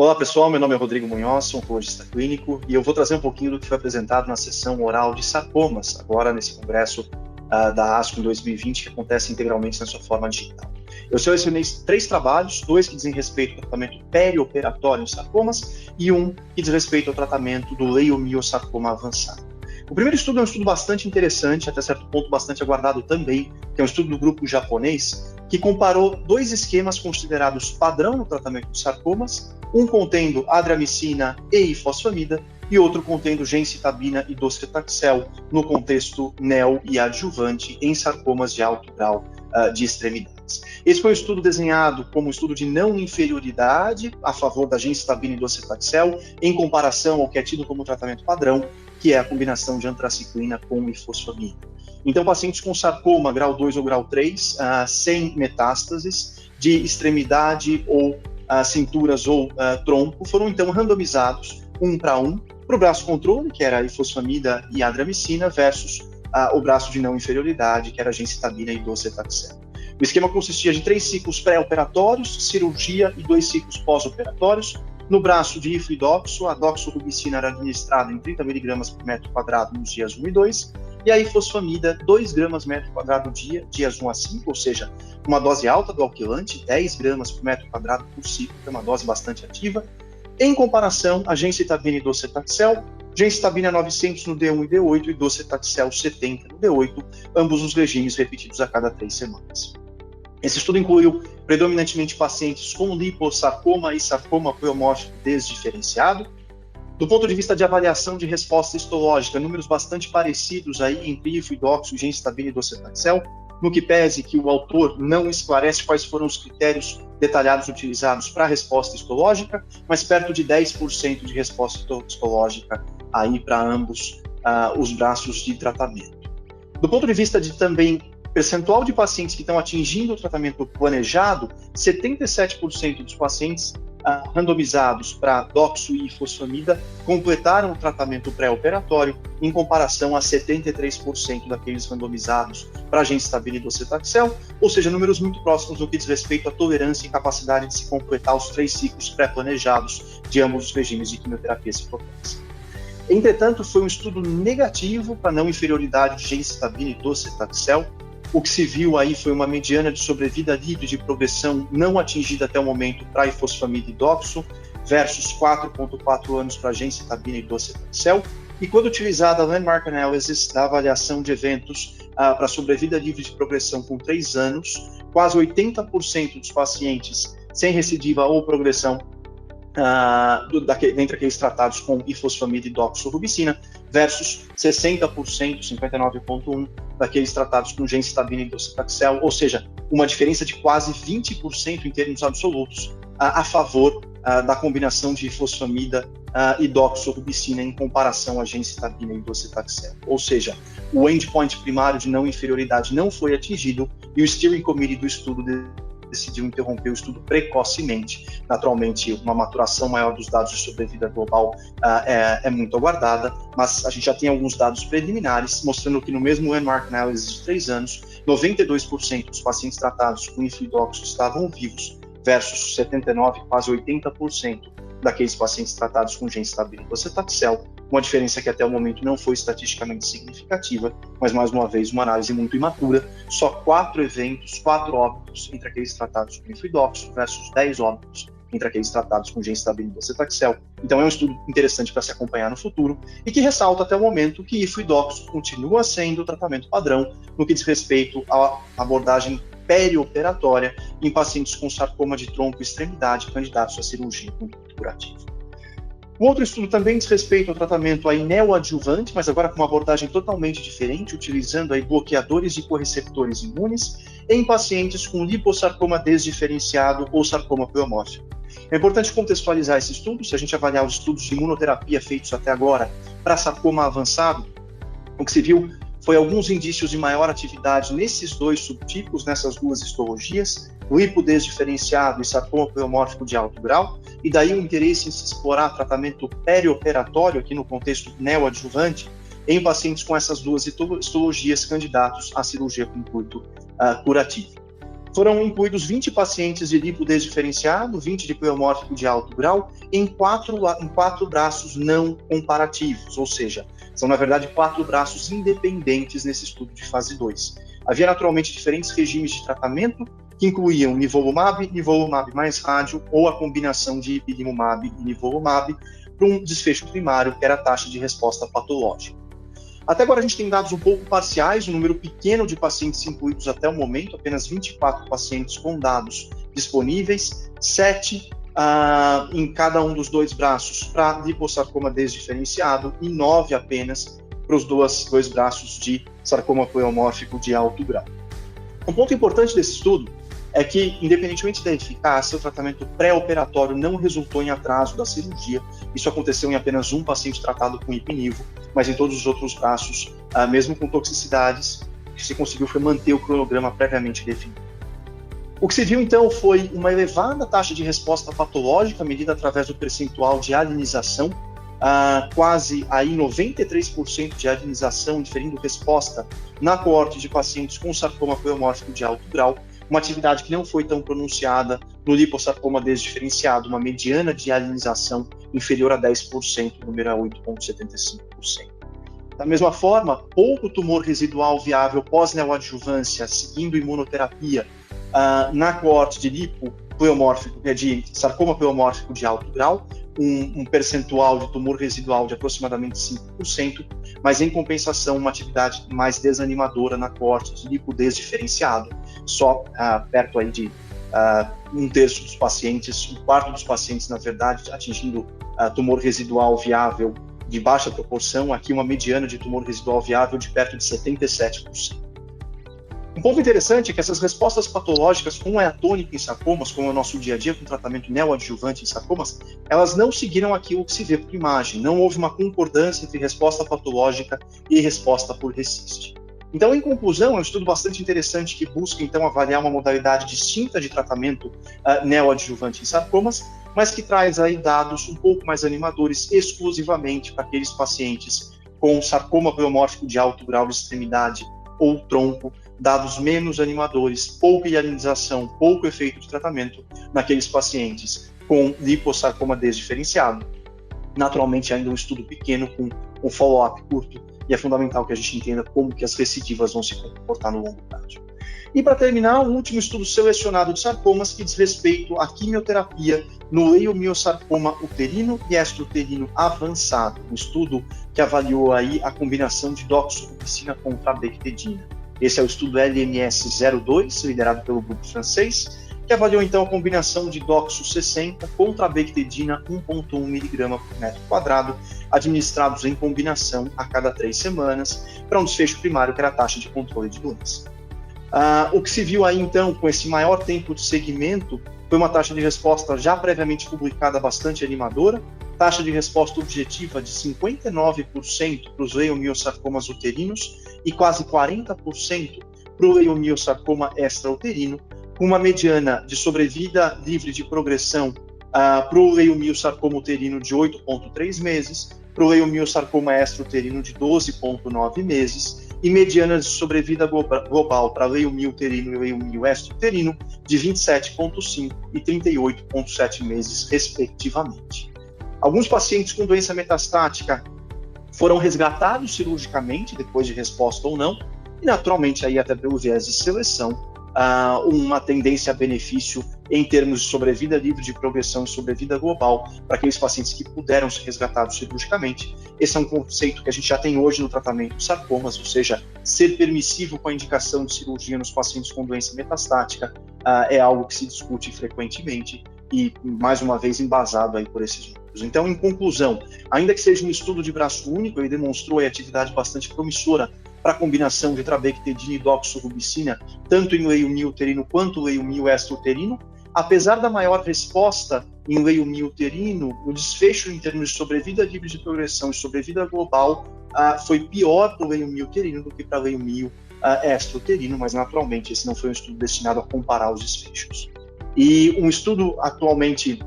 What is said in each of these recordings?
Olá pessoal, meu nome é Rodrigo Munhoz, oncologista clínico, e eu vou trazer um pouquinho do que foi apresentado na sessão oral de sarcomas, agora nesse congresso da ASCO em 2020, que acontece integralmente na sua forma digital. Eu selecionei 3 trabalhos, 2 que dizem respeito ao tratamento perioperatório em sarcomas e um que diz respeito ao tratamento do leiomiosarcoma avançado. O primeiro estudo é um estudo bastante interessante, até certo ponto bastante aguardado também, que é um estudo do grupo japonês, que comparou 2 esquemas considerados padrão no tratamento de sarcomas, um contendo adriamicina e ifosfamida e outro contendo gencitabina e docetaxel no contexto neo e adjuvante em sarcomas de alto grau de extremidades. Esse foi um estudo desenhado como um estudo de não inferioridade a favor da gencitabina e docetaxel em comparação ao que é tido como tratamento padrão, que é a combinação de antraciclina com ifosfamida. Então, pacientes com sarcoma grau 2 ou grau 3, sem metástases, de extremidade ou cinturas ou tronco, foram então randomizados 1 para 1 para o braço controle, que era a ifosfamida e adriamicina, versus o braço de não inferioridade, que era a gencitabina e docetaxel. O esquema consistia de 3 ciclos pré-operatórios, cirurgia e 2 ciclos pós-operatórios. No braço de ifo e doxo, a doxorubicina era administrada em 30 mg por metro quadrado nos dias 1 e 2, e a ifosfamida 2 gramas metro quadrado dia, dias 1 a 5, ou seja, uma dose alta do alquilante, 10 gramas por metro quadrado por ciclo, que é uma dose bastante ativa. Em comparação, a gencitabina e docetaxel, gencitabina 900 no D1 e D8 e docetaxel 70 no D8, ambos os regimes repetidos a cada 3 semanas. Esse estudo incluiu predominantemente pacientes com liposarcoma e sarcoma pleomórfico desdiferenciado. Do ponto de vista de avaliação de resposta histológica, números bastante parecidos aí entre ifo e doxo, gencitabina e docetaxel, no que pese que o autor não esclarece quais foram os critérios detalhados utilizados para a resposta histológica, mas perto de 10% de resposta histológica aí para ambos os braços de tratamento. Do ponto de vista de também percentual de pacientes que estão atingindo o tratamento planejado, 77% dos pacientes randomizados para doxo e ifosfamida completaram o tratamento pré-operatório, em comparação a 73% daqueles randomizados para gencitabina e docetaxel, ou seja, números muito próximos no que diz respeito à tolerância e capacidade de se completar os 3 ciclos pré-planejados de ambos os regimes de quimioterapia ciclotóxica. Entretanto, foi um estudo negativo para não inferioridade de gencitabina e docetaxel. O que se viu aí foi uma mediana de sobrevida livre de progressão não atingida até o momento para ifosfamida e doxo, versus 4,4 anos para gencitabina e docetaxel. E quando utilizada a landmark analysis da avaliação de eventos para sobrevida livre de progressão com 3 anos, quase 80% dos pacientes sem recidiva ou progressão dentre aqueles tratados com ifosfamida e doxorubicina, versus 60%, 59,1% daqueles tratados com gencitabina e docetaxel, ou seja, uma diferença de quase 20% em termos absolutos a favor da combinação de ifosfamida e doxorubicina em comparação a gencitabina e docetaxel. Ou seja, o endpoint primário de não inferioridade não foi atingido e o steering committee do estudo decidiu interromper o estudo precocemente. Naturalmente, uma maturação maior dos dados de sobrevida global é muito aguardada, mas a gente já tem alguns dados preliminares mostrando que no mesmo landmark analysis de 3 anos, 92% dos pacientes tratados com ifo e doxo estavam vivos, versus 79%, quase 80% daqueles pacientes tratados com gencitabina e docetaxel, uma diferença que até o momento não foi estatisticamente significativa, mas mais uma vez uma análise muito imatura, só 4 eventos, 4 óbitos entre aqueles tratados com ifo e doxo versus 10 óbitos entre aqueles tratados com gencitabina e docetaxel. Então é um estudo interessante para se acompanhar no futuro e que ressalta até o momento que ifo e doxo continua sendo o tratamento padrão no que diz respeito à abordagem perioperatória em pacientes com sarcoma de tronco e extremidade candidatos à cirurgia com curativo. Um outro estudo também diz respeito ao tratamento aí neoadjuvante, mas agora com uma abordagem totalmente diferente, utilizando aí bloqueadores de correceptores imunes em pacientes com liposarcoma desdiferenciado ou sarcoma pleomórfico. É importante contextualizar esse estudo. Se a gente avaliar os estudos de imunoterapia feitos até agora para sarcoma avançado, o que se viu foi alguns indícios de maior atividade nesses 2 subtipos, nessas 2 histologias, lipo desdiferenciado e sarcoma pleomórfico de alto grau, e daí o interesse em se explorar tratamento perioperatório, aqui no contexto neoadjuvante, em pacientes com essas 2 histologias candidatos à cirurgia com intuito curativo. Foram incluídos 20 pacientes de lipo desdiferenciado, 20 de pleomórfico de alto grau, em quatro braços não comparativos, ou seja, são, na verdade, 4 braços independentes nesse estudo de fase 2. Havia, naturalmente, diferentes regimes de tratamento, que incluíam nivolumab mais rádio, ou a combinação de ipilimumab e nivolumab, para um desfecho primário, que era a taxa de resposta patológica. Até agora a gente tem dados um pouco parciais, um número pequeno de pacientes incluídos até o momento, apenas 24 pacientes com dados disponíveis, 7 em cada um dos 2 braços para liposarcoma desdiferenciado e 9 apenas para os dois braços de sarcoma pleomórfico de alto grau. Um ponto importante desse estudo é que, independentemente da eficácia, o tratamento pré-operatório não resultou em atraso da cirurgia. Isso aconteceu em apenas um paciente tratado com ipinivo, mas em todos os outros braços, mesmo com toxicidades, o que se conseguiu foi manter o cronograma previamente definido. O que se viu, então, foi uma elevada taxa de resposta patológica medida através do percentual de alinização, quase aí 93% de alinização, diferindo resposta na coorte de pacientes com sarcoma pleomórfico de alto grau, uma atividade que não foi tão pronunciada no liposarcoma desdiferenciado, uma mediana de alinização inferior a 10%, número a 8,75%. Da mesma forma, pouco tumor residual viável pós-neoadjuvância, seguindo imunoterapia, na coorte de lipo pleomórfico, de sarcoma pleomórfico de alto grau, um percentual de tumor residual de aproximadamente 5%, mas em compensação uma atividade mais desanimadora na coorte de lipo desdiferenciado, só perto aí de 1/3 dos pacientes, 1/4 dos pacientes, na verdade, atingindo tumor residual viável de baixa proporção, aqui uma mediana de tumor residual viável de perto de 77%. Um ponto interessante é que essas respostas patológicas com a tônica em sarcomas, como é o nosso dia a dia com tratamento neoadjuvante em sarcomas, elas não seguiram aquilo que se vê por imagem, não houve uma concordância entre resposta patológica e resposta por RECIST. Então, em conclusão, é um estudo bastante interessante que busca, então, avaliar uma modalidade distinta de tratamento neoadjuvante em sarcomas, mas que traz aí dados um pouco mais animadores exclusivamente para aqueles pacientes com sarcoma pleomórfico de alto grau de extremidade ou tronco, dados menos animadores, pouca hialinização, pouco efeito de tratamento naqueles pacientes com liposarcoma desdiferenciado. Naturalmente, ainda um estudo pequeno com um follow-up curto, e é fundamental que a gente entenda como que as recidivas vão se comportar no longo prazo. E para terminar, o último estudo selecionado de sarcomas que diz respeito à quimioterapia no leiomiosarcoma uterino e extrauterino avançado, um estudo que avaliou aí a combinação de doxorubicina contra bectedina. Esse é o estudo LMS-02, liderado pelo grupo francês, que avaliou então a combinação de doxo 60 contra a bectedina 1,1 mg por metro quadrado, administrados em combinação a cada 3 semanas, para um desfecho primário, que era a taxa de controle de doença. O que se viu aí então, com esse maior tempo de seguimento, foi uma taxa de resposta já previamente publicada bastante animadora, taxa de resposta objetiva de 59% para os leiomiosarcomas uterinos e quase 40% para o leiomiosarcoma extrauterino, com uma mediana de sobrevida livre de progressão para o leiomiosarcoma uterino de 8,3 meses, para o leiomiosarcoma extrauterino de 12,9 meses, e medianas de sobrevida global para leiomi uterino e leiomi extrauterino de 27,5 e 38,7 meses, respectivamente. Alguns pacientes com doença metastática foram resgatados cirurgicamente, depois de resposta ou não, e naturalmente, aí, até pelo viés de seleção, uma tendência a benefício em termos de sobrevida livre de progressão e sobrevida global para aqueles pacientes que puderam ser resgatados cirurgicamente. Esse é um conceito que a gente já tem hoje no tratamento de sarcomas, ou seja, ser permissivo com a indicação de cirurgia nos pacientes com doença metastática é algo que se discute frequentemente e, mais uma vez, embasado aí por esses números. Então, em conclusão, ainda que seja um estudo de braço único, ele demonstrou a atividade bastante promissora para a combinação de trabectedina e doxorubicina, tanto em leiomi uterino quanto leiomi extrauterino. Apesar da maior resposta em leiomi uterino, o desfecho em termos de sobrevida livre de progressão e sobrevida global foi pior para o leiomi uterino do que para o leiomi extrauterino, mas naturalmente esse não foi um estudo destinado a comparar os desfechos. E um estudo atualmente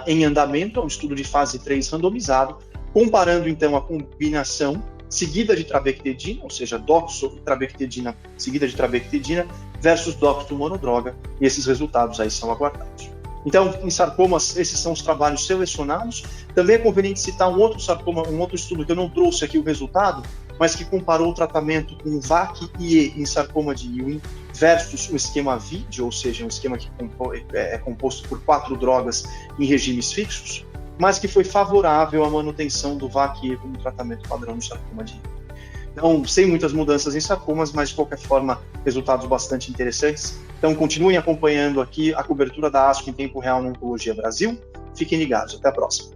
em andamento, é um estudo de fase 3 randomizado, comparando então a combinação seguida de trabectedina, ou seja, doxo e trabectedina seguida de trabectedina, versus doxo monodroga, e esses resultados aí são aguardados. Então, em sarcomas, esses são os trabalhos selecionados. Também é conveniente citar um outro sarcoma, um outro estudo que eu não trouxe aqui o resultado, mas que comparou o tratamento com VAC-IE em sarcoma de Ewing versus o esquema VID, ou seja, um esquema que é composto por 4 drogas em regimes fixos, mas que foi favorável à manutenção do VAC-IE como tratamento padrão no sarcoma de Ewing. Então, sem muitas mudanças em sarcomas, mas de qualquer forma, resultados bastante interessantes. Então, continuem acompanhando aqui a cobertura da ASCO em tempo real na Oncologia Brasil. Fiquem ligados. Até a próxima.